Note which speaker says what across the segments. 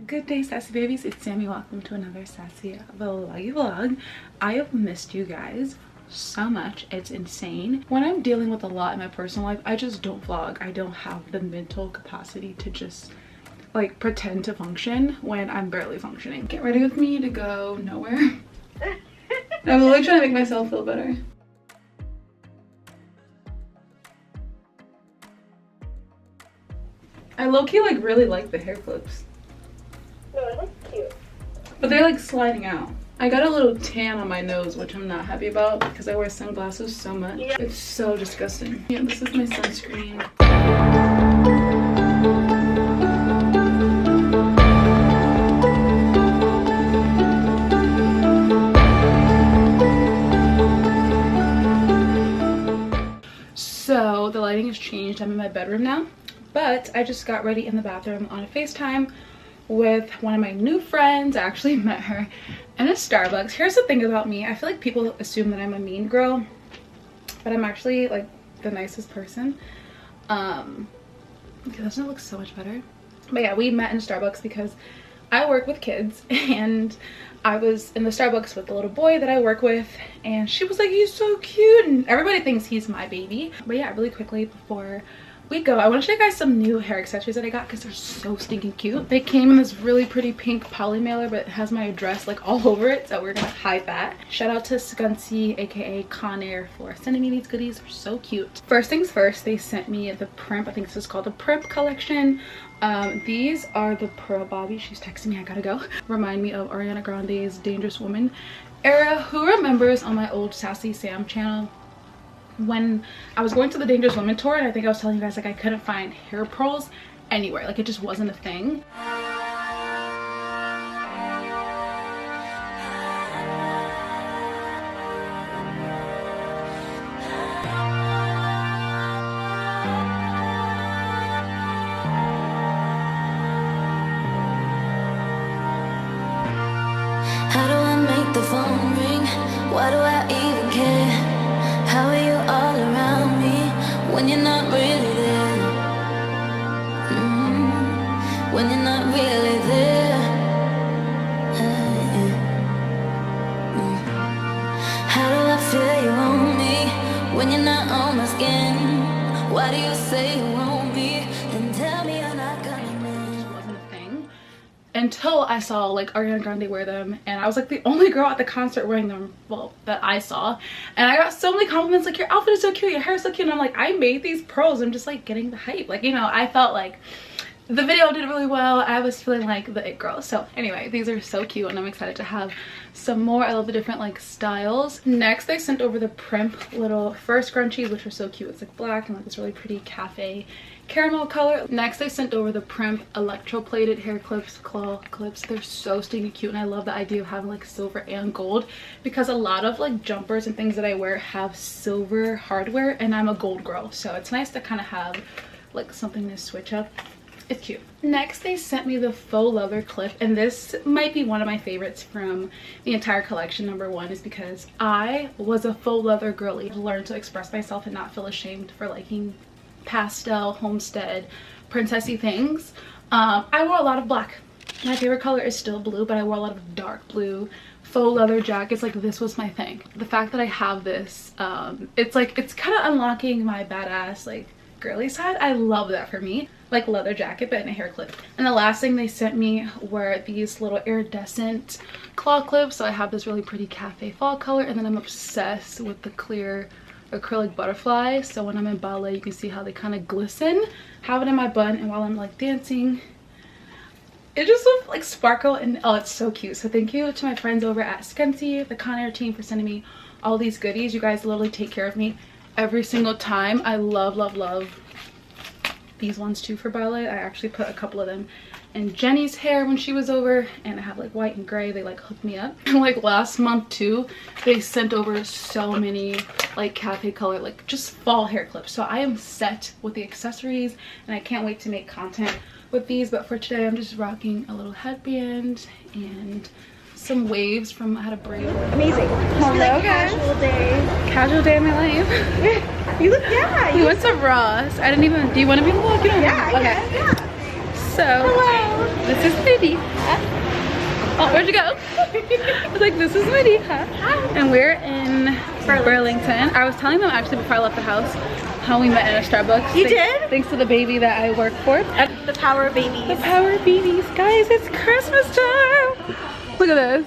Speaker 1: Good day, sassy babies. It's Sammy. Welcome to another sassy vlog. I have missed you guys so much. It's insane. When I'm dealing with a lot in my personal life, I just don't vlog. I don't have the mental capacity to just like pretend to function when I'm barely functioning. Get ready with me to go nowhere. I'm literally trying to make myself feel better. I low-key like really like the hair clips.
Speaker 2: No, it looks cute.
Speaker 1: But they're like sliding out. I got a little tan on my nose, which I'm not happy about because I wear sunglasses so much. Yeah. It's so disgusting. Yeah, this is my sunscreen. So the lighting has changed. I'm in my bedroom now, but I just got ready in the bathroom on a FaceTime with one of my new friends. I actually met her in a Starbucks. Here's the thing about me. I feel like people assume that I'm a mean girl, but I'm actually like the nicest person. Okay, doesn't it look so much better? But yeah, we met in Starbucks because I work with kids and I was in the Starbucks with the little boy that I work with, and she was like, he's so cute, and everybody thinks he's my baby. But yeah, really quickly before we go, I want to show you guys some new hair accessories that I got because they're so stinking cute. They came in this really pretty pink poly mailer, but it has my address like all over it, so we're gonna hide that. Shout out to Sassies, aka Conair, for sending me these goodies. They're so cute. First things first, they sent me the Primp. I think this is called the Primp collection. These are the Pearl Bobby. She's texting me, I gotta go. Remind me of Ariana Grande's Dangerous Woman era. Who remembers on my old Sassy Sam channel when I was going to the Dangerous Women tour, and I think I was telling you guys like I couldn't find hair pearls anywhere, like it just wasn't a thing.
Speaker 3: How do I make the phone ring? Why do I even care? How are you all around me when you're not really there? When you're not really there. How do I feel you on me when you're not on my skin? Why do you say you want me? Then tell me you're not coming in.
Speaker 1: Wasn't a thing until I saw like Ariana Grande wear them, and I was like the only girl at the concert wearing them, well, that I saw, and I got so many compliments like, your outfit is so cute, your hair is so cute, and I'm like, I made these pearls. I'm just like getting the hype, like, you know, I felt like the video did really well. I was feeling like the it girl. So anyway, these are so cute and I'm excited to have some more. I love the different like styles. Next, they sent over the Primp little fur scrunchies, which are so cute. It's like black and like this really pretty cafe caramel color. Next, they sent over the Primp electroplated hair clips, claw clips. They're so stinking cute, and I love the idea of having like silver and gold because a lot of like jumpers and things that I wear have silver hardware and I'm a gold girl, so it's nice to kind of have like something to switch up. It's cute. Next, they sent me the faux leather clip, and this might be one of my favorites from the entire collection. Number one is because I was a faux leather girly. I learned to express myself and not feel ashamed for liking pastel, homestead, princessy things. I wore a lot of black. My favorite color is still blue, but I wore a lot of dark blue faux leather jackets. Like, this was my thing. The fact that I have this, it's like, it's kind of unlocking my badass like girly side. I love that for me. Like leather jacket but in a hair clip. And the last thing they sent me were these little iridescent claw clips. So I have this really pretty cafe fall color, and then I'm obsessed with the clear acrylic butterfly, so when I'm in ballet you can see how they kind of glisten. Have it in my bun, and while I'm like dancing it just looks like sparkle, and oh, it's so cute. So thank you to my friends over at Sassies, the Conair team, for sending me all these goodies. You guys literally take care of me every single time. I love these ones too for ballet. I actually put a couple of them in Jenny's hair when she was over, and I have like white and gray. They like hooked me up. Like last month too, they sent over so many like cafe color, like just fall hair clips. So I am set with the accessories and I can't wait to make content with these. But for today, I'm just rocking a little headband and some waves from how to braid.
Speaker 2: Amazing.
Speaker 1: Hello,
Speaker 2: like
Speaker 1: guys.
Speaker 2: casual day.
Speaker 1: Casual day in my life.
Speaker 2: You look, yeah.
Speaker 1: We went to Ross. I didn't even, do you want to be vlogging?
Speaker 2: Yeah,
Speaker 1: okay.
Speaker 2: yeah.
Speaker 1: So, hello. This is Moody. Oh, where'd you go? I was like, this is Moody. And we're in Burlington. I was telling them actually before I left the house how we met in a Starbucks.
Speaker 2: You did?
Speaker 1: Thanks to the baby that I work for.
Speaker 2: The power of babies.
Speaker 1: The power of babies. Guys, it's Christmas time. Look at this.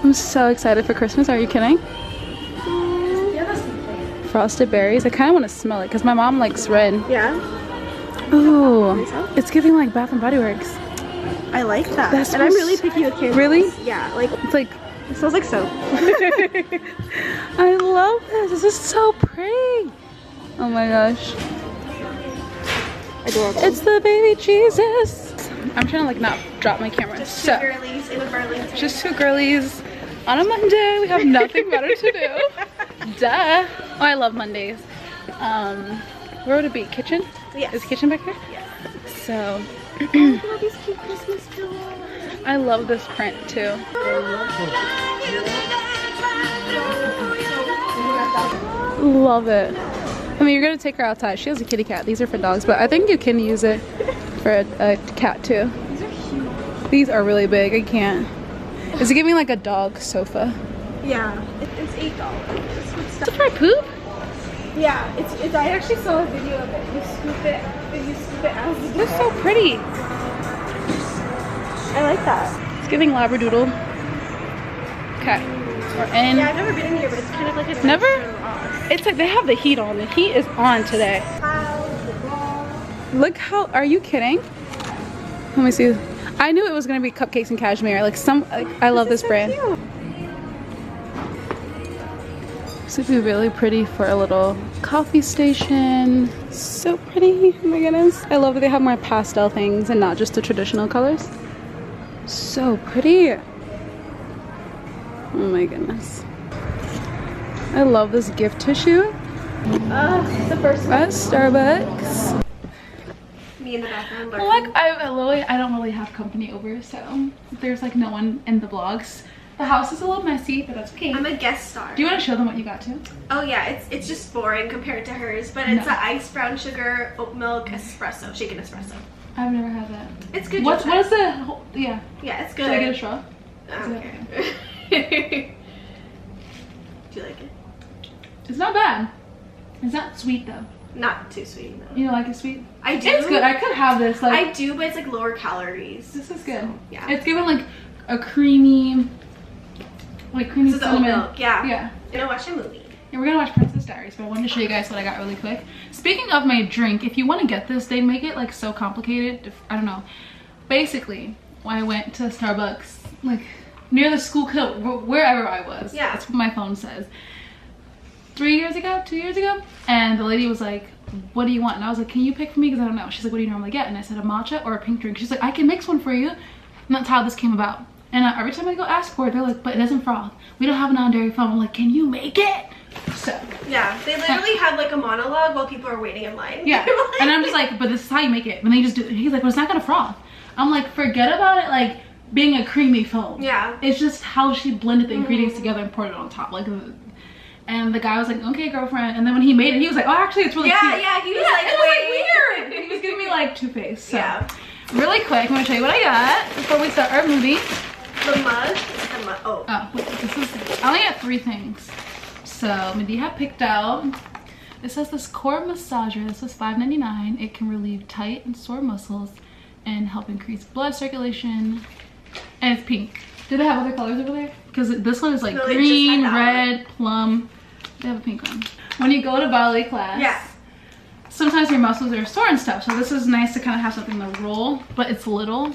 Speaker 1: I'm so excited for Christmas. Are you kidding? Frosted berries. I kind of want to smell it because my mom likes red.
Speaker 2: Yeah.
Speaker 1: Ooh, it's giving like Bath and Body Works.
Speaker 2: I like that.
Speaker 1: That
Speaker 2: and I'm
Speaker 1: smells
Speaker 2: really picky with candles.
Speaker 1: Really?
Speaker 2: Yeah, like
Speaker 1: It's like,
Speaker 2: it smells like soap.
Speaker 1: I love this. This is so pretty. Oh my gosh.
Speaker 2: Adorable.
Speaker 1: It's the baby Jesus. I'm trying to like not drop my camera.
Speaker 2: Just
Speaker 1: So,
Speaker 2: two girlies in a Burlington.
Speaker 1: just two girlies on a Monday. We have nothing better to do. Duh. Oh, I love Mondays. Where would it be? Kitchen?
Speaker 2: Yes.
Speaker 1: Is kitchen back here?
Speaker 2: Yes.
Speaker 1: So,
Speaker 2: Look at these cute Christmas pillows.
Speaker 1: I love this print too. Love it. I mean, you're gonna take her outside. She has a kitty cat. These are for dogs, but I think you can use it for a cat too.
Speaker 2: These are huge.
Speaker 1: These are really big. I can't. Is it giving like a dog sofa?
Speaker 2: Yeah. It's $8.
Speaker 1: Is it for poop?
Speaker 2: Yeah. It's. I actually saw a video of it. You scoop it. You scoop it out.
Speaker 1: It's so pretty.
Speaker 2: I like that.
Speaker 1: It's giving Labradoodle. Okay. We're in.
Speaker 2: Yeah, I've never been in here, but it's kind of like a
Speaker 1: Never?
Speaker 2: Ross.
Speaker 1: It's like they have the heat on. The heat is on today. Look how, are you kidding? Let me see. I knew it was gonna be cupcakes and cashmere. Like I love this brand.
Speaker 2: Cute.
Speaker 1: This would be really pretty for a little coffee station. So pretty, oh my goodness. I love that they have more pastel things and not just the traditional colors. So pretty. Oh my goodness. I love this gift tissue
Speaker 2: The first one.
Speaker 1: at Starbucks.
Speaker 2: Me in the bathroom.
Speaker 1: Like I don't really have company over, so there's like no one in the vlogs. The house is a little messy, but that's okay.
Speaker 2: I'm a guest star.
Speaker 1: Do you want to show them what you got too?
Speaker 2: Oh yeah, it's just boring compared to hers, but it's an iced brown sugar oat milk espresso, shaken espresso.
Speaker 1: I've never had that.
Speaker 2: It's good.
Speaker 1: What is the yeah?
Speaker 2: Yeah, it's good.
Speaker 1: Should I get a straw?
Speaker 2: Okay. Do you like it?
Speaker 1: It's not bad. It's not sweet though.
Speaker 2: Not too sweet. No.
Speaker 1: You don't like it sweet?
Speaker 2: I do.
Speaker 1: It's good. I could have this. Like
Speaker 2: I do, but it's like lower calories.
Speaker 1: this is good.
Speaker 2: So, yeah.
Speaker 1: It's given like a creamy, creamy
Speaker 2: This is oat
Speaker 1: cinnamon.
Speaker 2: milk. Yeah.
Speaker 1: Yeah.
Speaker 2: I'm gonna watch a movie.
Speaker 1: Yeah, we're gonna watch Princess Diaries, but I wanted to show you guys what I got really quick. Speaking of my drink, if you want to get this, they make it like so complicated. I don't know. Basically, when I went to Starbucks, like near the school, wherever I was.
Speaker 2: Yeah.
Speaker 1: That's what my phone says. 2 years ago, and the lady was like, what do you want? And I was like, can you pick for me? Because I don't know. She's like, what do you normally get? And I said a matcha or a pink drink. She's like, I can mix one for you. And that's how this came about. And every time I go ask for it, they're like, but it doesn't froth. We don't have a non-dairy foam. I'm like, can you make it? So
Speaker 2: Yeah, they literally have like a monologue while people are waiting in line.
Speaker 1: yeah. And I'm just like, but this is how you make it. And they just do it. He's like, well, it's not gonna froth. I'm like, forget about it like being a creamy foam.
Speaker 2: Yeah.
Speaker 1: It's just how she blended the ingredients together and poured it on top. Like, and the guy was like, okay, girlfriend. And then when he made it, he was like, oh, actually, it's really cute.
Speaker 2: Yeah, he was like,
Speaker 1: it was like weird. He was giving me like two-faced. So
Speaker 2: Yeah.
Speaker 1: really quick, I'm gonna show you what I got before we start our movie.
Speaker 2: The mug. The mug. Oh.
Speaker 1: Oh, wait, this is, I only got 3 things. So Medea picked out, it says this core massager. This is $5.99. It can relieve tight and sore muscles and help increase blood circulation. And it's pink. Do they have other colors over there? Because this one is like
Speaker 2: No,
Speaker 1: green,
Speaker 2: just had that
Speaker 1: red, plum. They have a pink one. When you go to ballet class,
Speaker 2: Yeah.
Speaker 1: sometimes your muscles are sore and stuff. So this is nice to kind of have something to roll, but it's little.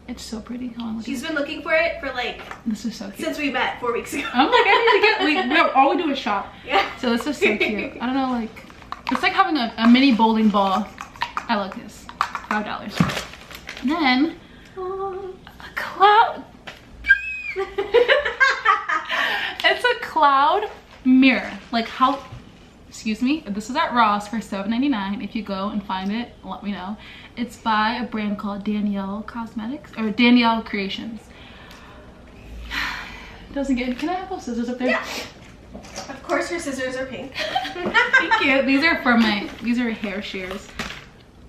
Speaker 1: It's so pretty. Hold on, look
Speaker 2: She's
Speaker 1: at
Speaker 2: been looking for it for like
Speaker 1: this is so cute.
Speaker 2: since we met 4 weeks ago.
Speaker 1: I'm like, I need to get, all we do is shop.
Speaker 2: Yeah.
Speaker 1: So this is so cute. I don't know, like, it's like having a mini bowling ball. I like this. $5. And then, a cloud. It's a cloud mirror. Like how, excuse me, this is at Ross for $7.99. If you go and find it, let me know. It's by a brand called Danielle Cosmetics, or Danielle Creations. Doesn't get, can I have those scissors up there?
Speaker 2: Yeah. Of course your scissors are pink.
Speaker 1: Thank you. These are for these are hair shears.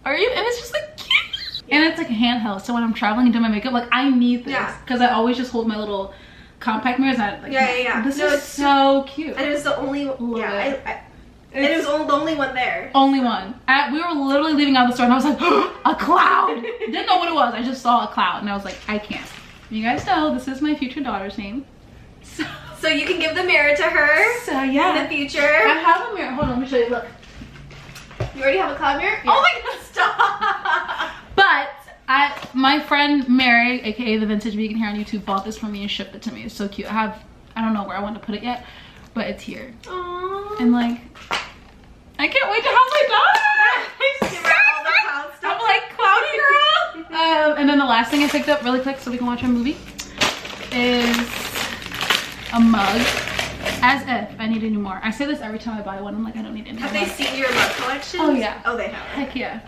Speaker 1: Are you, and it's just like cute. And it's like a handheld, so when I'm traveling and doing my makeup, like I need this because I always just hold my little compact mirrors. And This is so cute.
Speaker 2: And it was the only and it was the only one there.
Speaker 1: Only one. We were literally leaving out the store and I was like, a cloud. Didn't know what it was. I just saw a cloud and I was like, I can't. You guys know this is my future daughter's name.
Speaker 2: So you can give the mirror to her.
Speaker 1: So yeah.
Speaker 2: In the future.
Speaker 1: I have a mirror. Hold on, let me show you. Look.
Speaker 2: You already have a cloud mirror?
Speaker 1: Yeah.
Speaker 2: Oh my god, stop!
Speaker 1: But my friend Mary, aka the Vintage Vegan here on YouTube, bought this for me and shipped it to me. It's so cute. I don't know where I want to put it yet, but it's here.
Speaker 2: Aww.
Speaker 1: And like, I can't wait to have my daughter.
Speaker 2: Give her all the cloud stuff.
Speaker 1: I'm like cloudy girl. And then the last thing I picked up really quick so we can watch our movie is a mug. As if I need any more. I say this every time I buy one. I'm like, I don't need any more.
Speaker 2: Have they seen your mug collection?
Speaker 1: Oh yeah.
Speaker 2: Oh, they have.
Speaker 1: Heck yeah.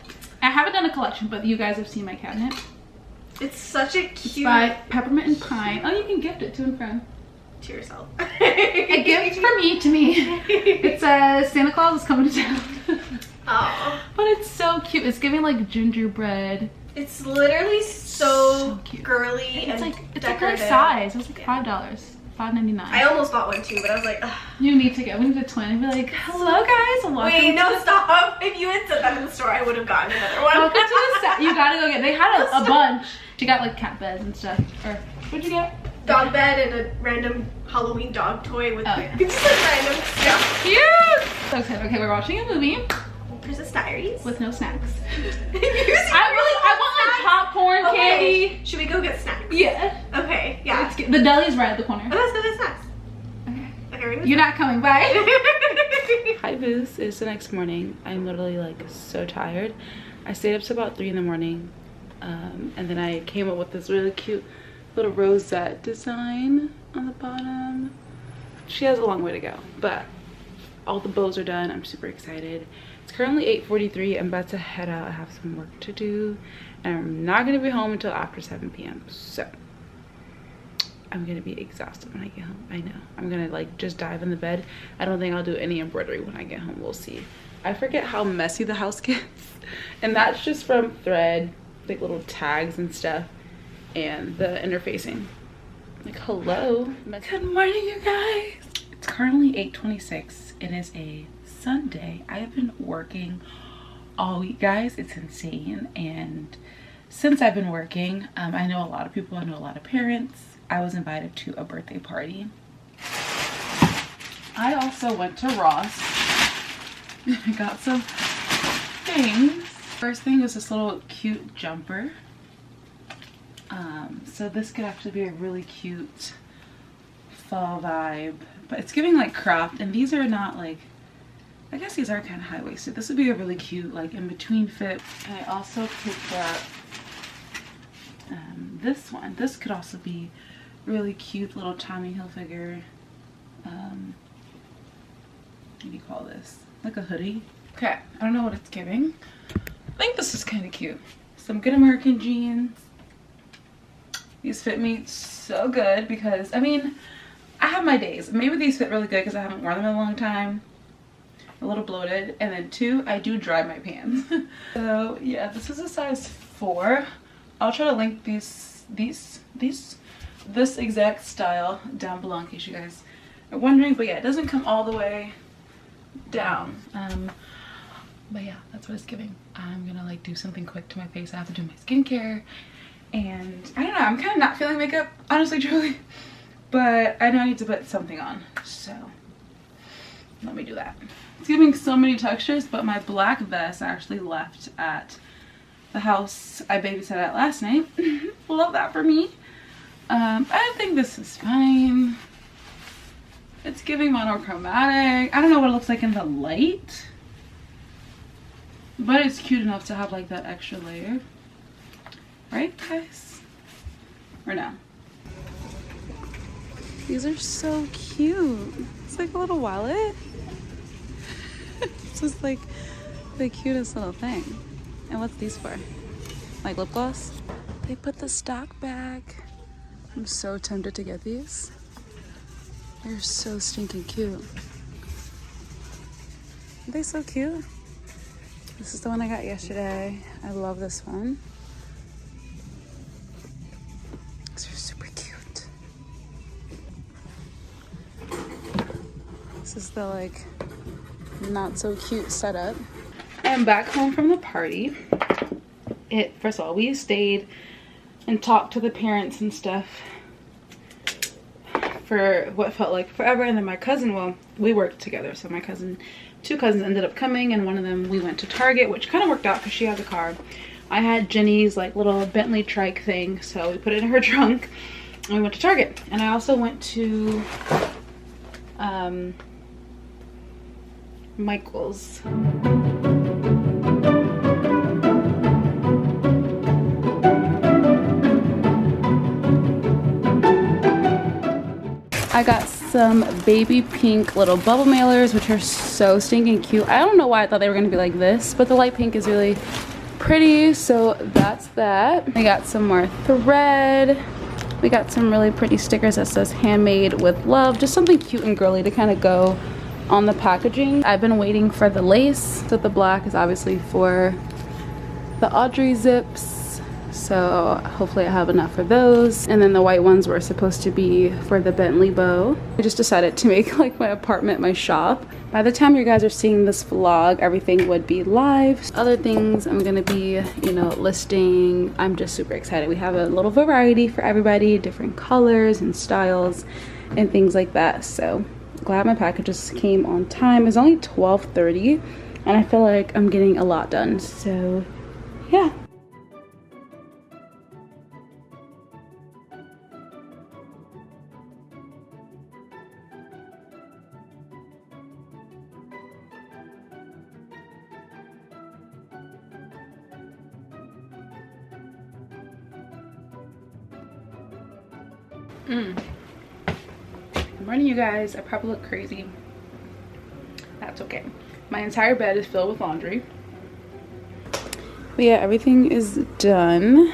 Speaker 1: I haven't done a collection, but you guys have seen my cabinet.
Speaker 2: It's such a cute.
Speaker 1: It's by Peppermint and Pine. Oh, you can gift it to and from.
Speaker 2: To yourself.
Speaker 1: A gift from me to me. It says Santa Claus is coming to town.
Speaker 2: Oh.
Speaker 1: But it's so cute. It's giving like gingerbread.
Speaker 2: It's literally so
Speaker 1: cute.
Speaker 2: Girly
Speaker 1: It's
Speaker 2: and
Speaker 1: like it's
Speaker 2: decorative.
Speaker 1: a good size. It was like $5, $5.99.
Speaker 2: I almost bought one too, but I was like, ugh.
Speaker 1: You need to get. We need a twin and be like, hello guys, welcome.
Speaker 2: Wait, no, stop. If you had said that in the store, I would have gotten another one.
Speaker 1: Welcome to the set. You gotta go get. They had a bunch. She got like cat beds and stuff. Or what'd you get?
Speaker 2: Dog bed and a random Halloween dog toy with
Speaker 1: yeah.
Speaker 2: just like random stuff.
Speaker 1: Cute. So excited. Okay, we're watching a movie.
Speaker 2: Princess Diaries.
Speaker 1: With no snacks.
Speaker 2: I
Speaker 1: want like popcorn, candy.
Speaker 2: Should we go get snacks?
Speaker 1: Yeah.
Speaker 2: Okay, yeah.
Speaker 1: The deli's right at the corner.
Speaker 2: Oh, let's go get snacks.
Speaker 1: Okay, you're not coming, bye.
Speaker 4: Hi Booth, it's the next morning. I'm literally like so tired. I stayed up to about 3 in the morning and then I came up with this really cute little rosette design on the bottom. She has a long way to go, but all the bows are done. I'm super excited. It's currently 8:43. I'm about to head out. I have some work to do and I'm not going to be home until after 7 p.m. so I'm gonna be exhausted when I get home. I know. I'm gonna like just dive in the bed. I don't think I'll do any embroidery when I get home. We'll see. I forget how messy the house gets. And that's just from thread, like little tags and stuff, and the interfacing. Like, hello. Good morning, you guys. It's currently 8:26. It is a Sunday. I have been working all week, guys. It's insane. And since I've been working, I know a lot of people, I know a lot of parents. I was invited to a birthday party. I also went to Ross. I got some things. First thing was this little cute jumper. So this could actually be a really cute fall vibe, but it's giving like cropped, and these are not like, I guess these are kind of high-waisted. This would be a really cute like in-between fit. And I also picked up this one. This could also be really cute little Tommy Hilfiger, what do you call this? Like a hoodie. Okay, I don't know what it's giving. I think this is kind of cute. Some good American jeans. These fit me so good because, I mean, I have my days. Maybe these fit really good because I haven't worn them in a long time. A little bloated. And then 2, I do dry my pants. So yeah, this is a size 4. I'll try to link this exact style down below in case you guys are wondering. But yeah, it doesn't come all the way down. But yeah, that's what it's giving. I'm gonna like do something quick to my face. I have to do my skincare. And I don't know, I'm kind of not feeling makeup, honestly, truly. But I know I need to put something on. So let me do that. It's giving so many textures, but my black vest actually left at the house I babysat at last night. Love that for me. I think this is fine. It's giving monochromatic. I don't know what it looks like in the light, but it's cute enough to have like that extra layer. Right, guys? Or no? These are so cute. It's like a little wallet. It's just like the cutest little thing. And what's these for? Like lip gloss? They put the stock back. I'm so tempted to get these. They're so stinking cute. Are they so cute? This is the one I got yesterday. I love this one. This is the like not so cute setup. I'm back home from the party. First of all, we stayed and talked to the parents and stuff for what felt like forever, and then my cousin, well, we worked together, so my cousin, two cousins ended up coming, and one of them we went to Target, which kind of worked out because she has a car. I had Jenny's like little Bentley trike thing, so we put it in her trunk and we went to Target. And I also went to Michael's. I got some baby pink little bubble mailers, which are so stinking cute. I don't know why I thought they were gonna be like this, but the light pink is really pretty, so that's that. We got some more thread. We got some really pretty stickers that says handmade with love, just something cute and girly to kind of go on the packaging. I've been waiting for the lace, so the black is obviously for the Audrey zips, so hopefully I have enough for those. And then the white ones were supposed to be for the Bentley bow. I just decided to make like my apartment my shop. By the time you guys are seeing this vlog, everything would be live. Other things I'm gonna be, you know, listing. I'm just super excited. We have a little variety for everybody, different colors and styles and things like that. So glad my packages came on time. It's only 12:30 and I feel like I'm getting a lot done. So yeah. Good morning, you guys. I probably look crazy. That's okay. My entire bed is filled with laundry. But yeah, everything is done.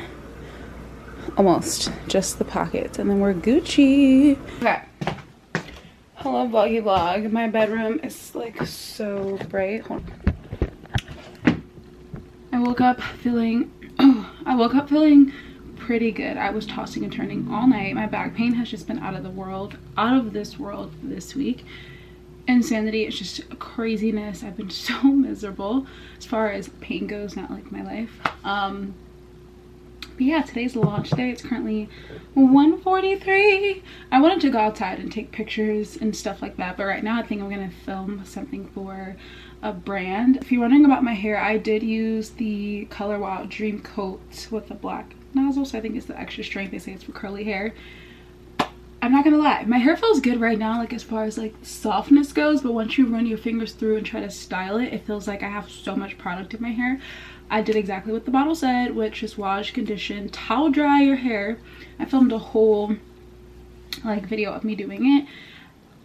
Speaker 4: Almost. Just the pockets. And then we're Gucci. Okay. Hello, vloggy vlog. My bedroom is like so bright. Hold on. I woke up feeling pretty good. I was tossing and turning all night. My back pain has just been out of this world this week. Insanity, it's just craziness. I've been so miserable as far as pain goes, not like my life. But yeah, today's launch day. It's currently 1:43. I wanted to go outside and take pictures and stuff like that, but right now I think I'm gonna film something for a brand. If you're wondering about my hair, I did use the Color Wow Dream Coat with the black nozzle, so I think it's the extra strength. They say it's for curly hair. I'm not gonna lie, my hair feels good right now, like as far as like softness goes, but once you run your fingers through and try to style it, it feels like I have so much product in my hair. I did exactly what the bottle said, which is wash, condition, towel dry your hair. I filmed a whole like video of me doing it.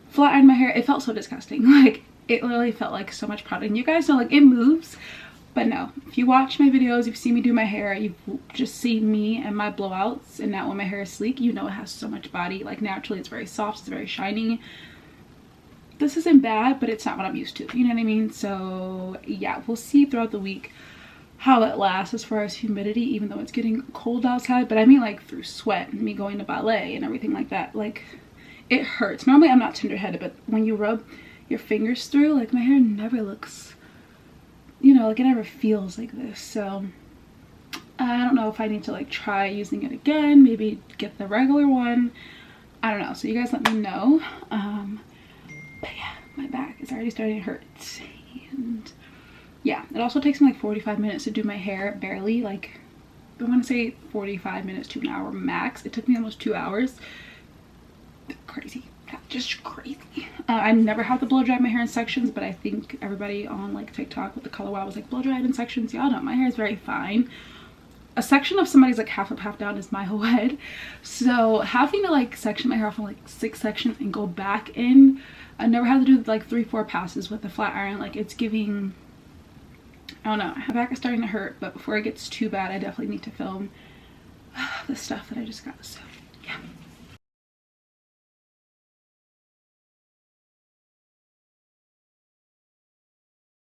Speaker 4: Flat ironed my hair. It felt so disgusting. Like it literally felt like so much product. And you guys know like it moves, but no. If you watch my videos, you've seen me do my hair, you've just seen me and my blowouts. And now when my hair is sleek, you know it has so much body. Like naturally it's very soft, it's very shiny. This isn't bad, but it's not what I'm used to. You know what I mean? So yeah, we'll see throughout the week how it lasts as far as humidity, even though it's getting cold outside. But I mean like through sweat, me going to ballet and everything like that, like it hurts. Normally I'm not tender-headed, but when you rub your fingers through, like my hair never looks, you know, like it never feels like this. So I don't know if I need to like try using it again, maybe get the regular one. I don't know, so you guys let me know. But yeah, my back is already starting to hurt. And yeah, it also takes me like 45 minutes to do my hair, barely. Like I want to say 45 minutes to an hour max. It took me almost 2 hours. Crazy. Just crazy. I never have to blow dry my hair in sections, but I think everybody on like TikTok with the Color Wow was like, blow dry it in sections. Y'all know my hair is very fine. A section of somebody's like half up, half down is my whole head. So having to like section my hair off in like 6 sections and go back in, I never had to do like 3-4 passes with the flat iron. Like it's giving, I don't know, my back is starting to hurt, but before it gets too bad, I definitely need to film the stuff that I just got. So